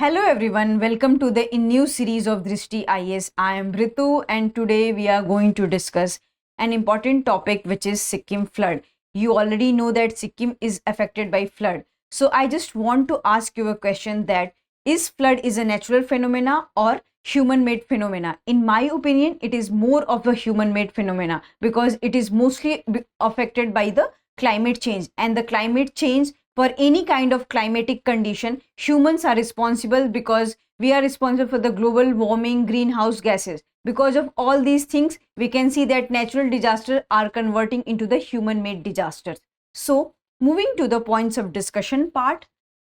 Hello everyone, welcome to the new series of Drishti IAS. I am Ritu and today we are going to discuss an important topic which is Sikkim flood. You already know that Sikkim is affected by flood. So I just want to ask you a question that is flood is a natural phenomena or human-made phenomena? In my opinion, it is more of a human-made phenomena because it is mostly affected by the climate change, and the climate change for any kind of climatic condition, humans are responsible because we are responsible for the global warming, greenhouse gases. Because of all these things, we can see that natural disasters are converting into the human-made disasters. So, moving to the points of discussion part.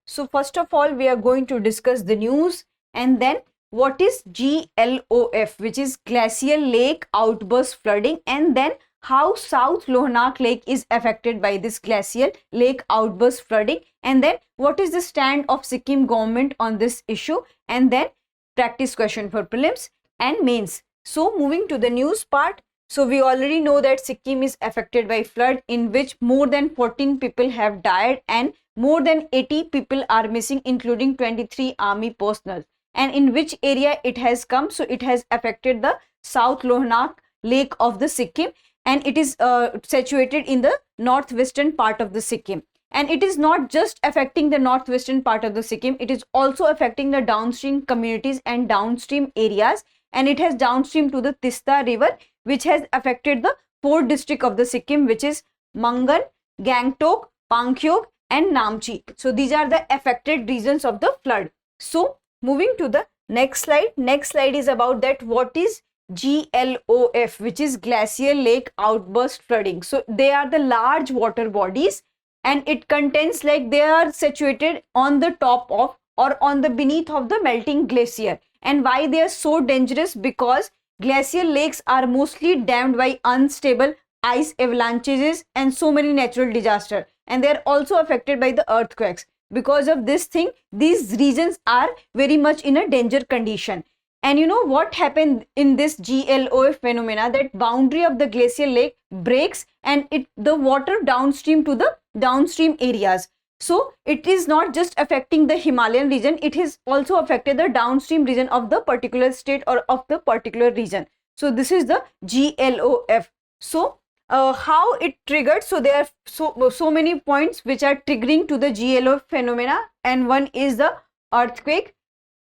So, first of all, we are going to discuss the news and then what is GLOF, which is Glacial Lake Outburst Flooding, and then how South Lhonak Lake is affected by this glacial lake outburst flooding, and then what is the stand of Sikkim government on this issue, and then practice question for prelims and mains. So moving to the news part. So we already know that Sikkim is affected by flood in which more than 14 people have died and more than 80 people are missing, including 23 army personnel. And in which area it has come? So it has affected the South Lhonak Lake of the Sikkim, and it is situated in the northwestern part of the Sikkim. And it is not just affecting the northwestern part of the Sikkim, it is also affecting the downstream communities and downstream areas, and it has downstream to the Teesta river, which has affected the 4 districts of the Sikkim, which is Mangan, Gangtok, Pakyong and Namchi. So these are the affected regions of the flood. So moving to the next slide. Next slide is about that what is GLOF, which is Glacial Lake Outburst Flooding. So they are the large water bodies and it contains, like, they are situated on the top of or on the beneath of the melting glacier. And why they are so dangerous? Because glacial lakes are mostly dammed by unstable ice avalanches and so many natural disasters, and they are also affected by the earthquakes. Because of this thing, these regions are very much in a danger condition. And you know what happened in this GLOF phenomena, that boundary of the glacial lake breaks and the water downstream to the downstream areas. So it is not just affecting the Himalayan region, it has also affected the downstream region of the particular state or of the particular region. So this is the GLOF. So how it triggered? So there are so many points which are triggering to the GLOF phenomena, and one is the earthquake,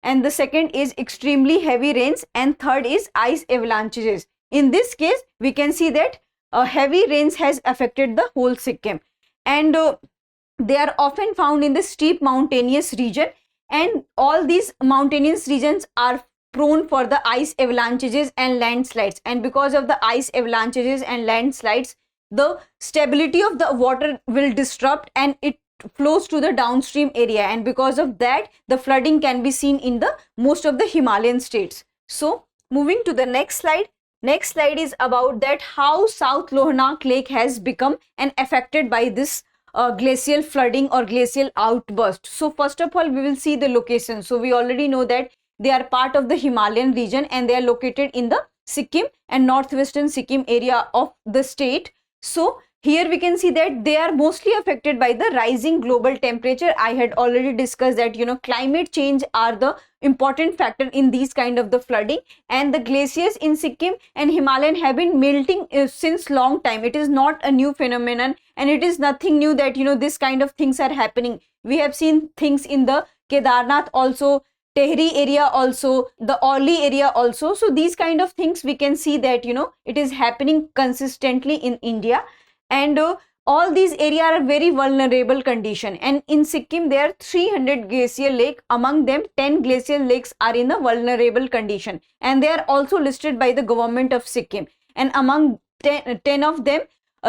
and the second is extremely heavy rains, and third is ice avalanches. In this case, we can see that heavy rains has affected the whole Sikkim, and they are often found in the steep mountainous region, and all these mountainous regions are prone for the ice avalanches and landslides. And because of the ice avalanches and landslides, the stability of the water will disrupt and it flows to the downstream area, and because of that the flooding can be seen in the most of the Himalayan states. So moving to the next slide. Next slide is about that how South Lhonak Lake has become and affected by this glacial flooding or glacial outburst. So first of all, we will see the location. So we already know that they are part of the Himalayan region and they are located in the Sikkim and northwestern Sikkim area of the state. So here we can see that they are mostly affected by the rising global temperature. I had already discussed that, you know, climate change are the important factor in these kind of the flooding, and the glaciers in Sikkim and Himalayan have been melting since long time. It is not a new phenomenon and it is nothing new that, you know, this kind of things are happening. We have seen things in the Kedarnath also, Tehri area also, the Orly area also. So these kind of things we can see that, you know, it is happening consistently in India. And all these areas are very vulnerable condition, and in Sikkim there are 300 glacial lake. Among them 10 glacial lakes are in a vulnerable condition, and they are also listed by the government of Sikkim, and among 10 of them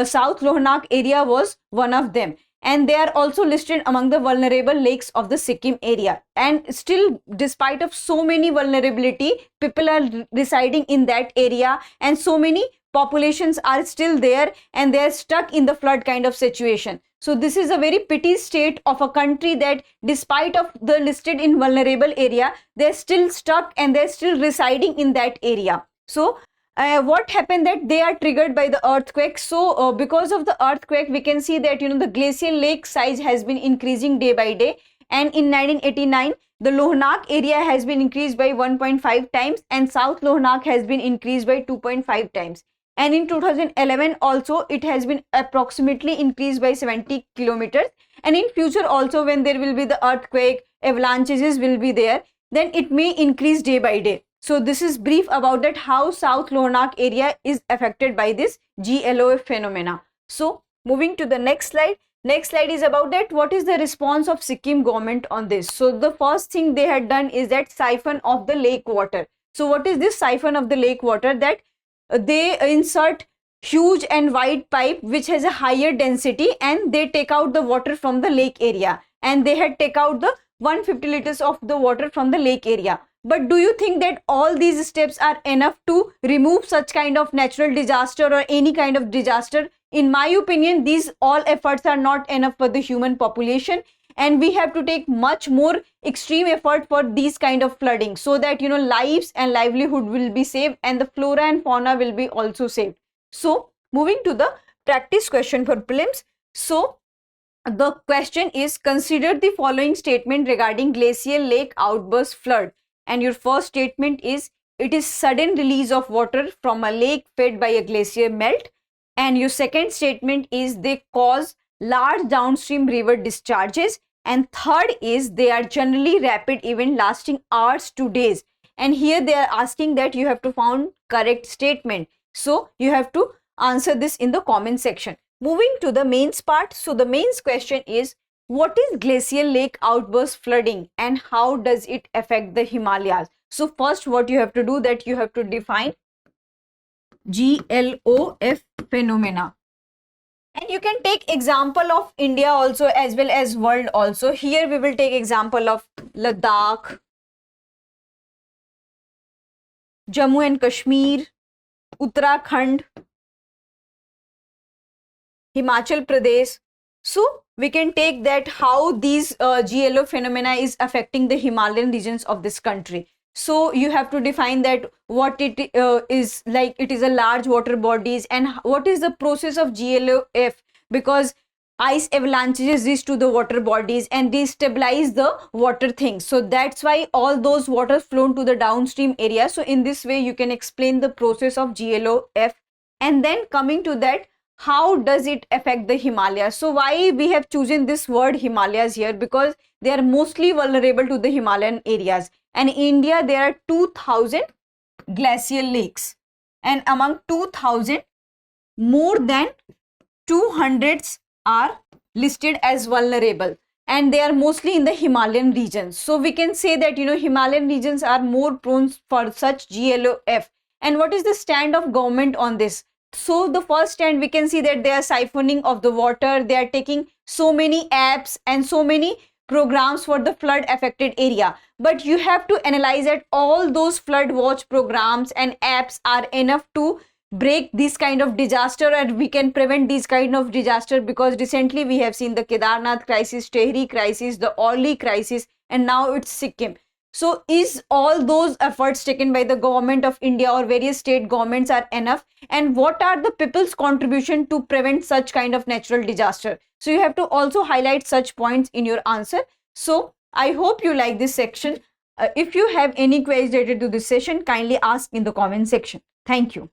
South Lhonak area was one of them, and they are also listed among the vulnerable lakes of the Sikkim area. And still, despite of so many vulnerability, people are residing in that area, and so many populations are still there and they are stuck in the flood kind of situation. So this is a very pity state of a country that despite of the listed in vulnerable area, they're still stuck and they're still residing in that area. So what happened that they are triggered by the earthquake. So because of the earthquake, we can see that, you know, the glacial lake size has been increasing day by day, And in 1989, the Lhonak area has been increased by 1.5 times and South Lhonak has been increased by 2.5 times. And in 2011 also it has been approximately increased by 70 kilometers. And in future also, when there will be the earthquake, avalanches will be there, then it may increase day by day. So this is brief about that how South Lhonak area is affected by this GLOF phenomena. So moving to the next slide. Next slide is about that what is the response of Sikkim government on this. So the first thing they had done is that siphon of the lake water. So what is this siphon of the lake water? That they insert huge and wide pipe which has a higher density and they take out the water from the lake area, and they had take out the 150 liters of the water from the lake area. But do you think that all these steps are enough to remove such kind of natural disaster or any kind of disaster? In my opinion, these all efforts are not enough for the human population, and we have to take much more extreme effort for these kind of flooding, so that lives and livelihood will be saved and the flora and fauna will be also saved. So moving to the practice question for prelims. So the question is, consider the following statement regarding glacial lake outburst flood. And your first statement is, it is sudden release of water from a lake fed by a glacier melt. And your second statement is, they cause large downstream river discharges. And third is, they are generally rapid event lasting hours to days. And here they are asking that you have to find correct statement. So you have to answer this in the comment section. Moving to the mains part. So the mains question is, what is glacial lake outburst flooding and how does it affect the Himalayas? So first what you have to do, that you have to define GLOF phenomena. And you can take example of India also as well as world also. Here we will take example of Ladakh, Jammu and Kashmir, Uttarakhand, Himachal Pradesh. So we can take that how these GLO phenomena is affecting the Himalayan regions of this country. So you have to define that what it is like. It is a large water bodies, and what is the process of GLOF, because ice avalanches reach to the water bodies and destabilize the water things. So that's why all those water flow to the downstream area. So in this way you can explain the process of GLOF. And then coming to that, how does it affect the Himalayas? So why we have chosen this word Himalayas here? Because they are mostly vulnerable to the Himalayan areas. And in India there are 2000 glacial lakes, and among 2000, more than 200 are listed as vulnerable, and they are mostly in the Himalayan regions. So we can say that Himalayan regions are more prone for such GLOF. And what is the stand of government on this? So the first stand, we can see that they are siphoning of the water. They are taking so many apps and so many programs for the flood affected area. But you have to analyze that all those flood watch programs and apps are enough to break this kind of disaster, and we can prevent these kind of disaster, because recently we have seen the Kedarnath crisis, Tehri crisis, the Orly crisis, and now it's Sikkim. So is all those efforts taken by the government of India or various state governments are enough? And what are the people's contribution to prevent such kind of natural disaster? So you have to also highlight such points in your answer. So I hope you like this section. If you have any queries related to this session, kindly ask in the comment section. Thank you.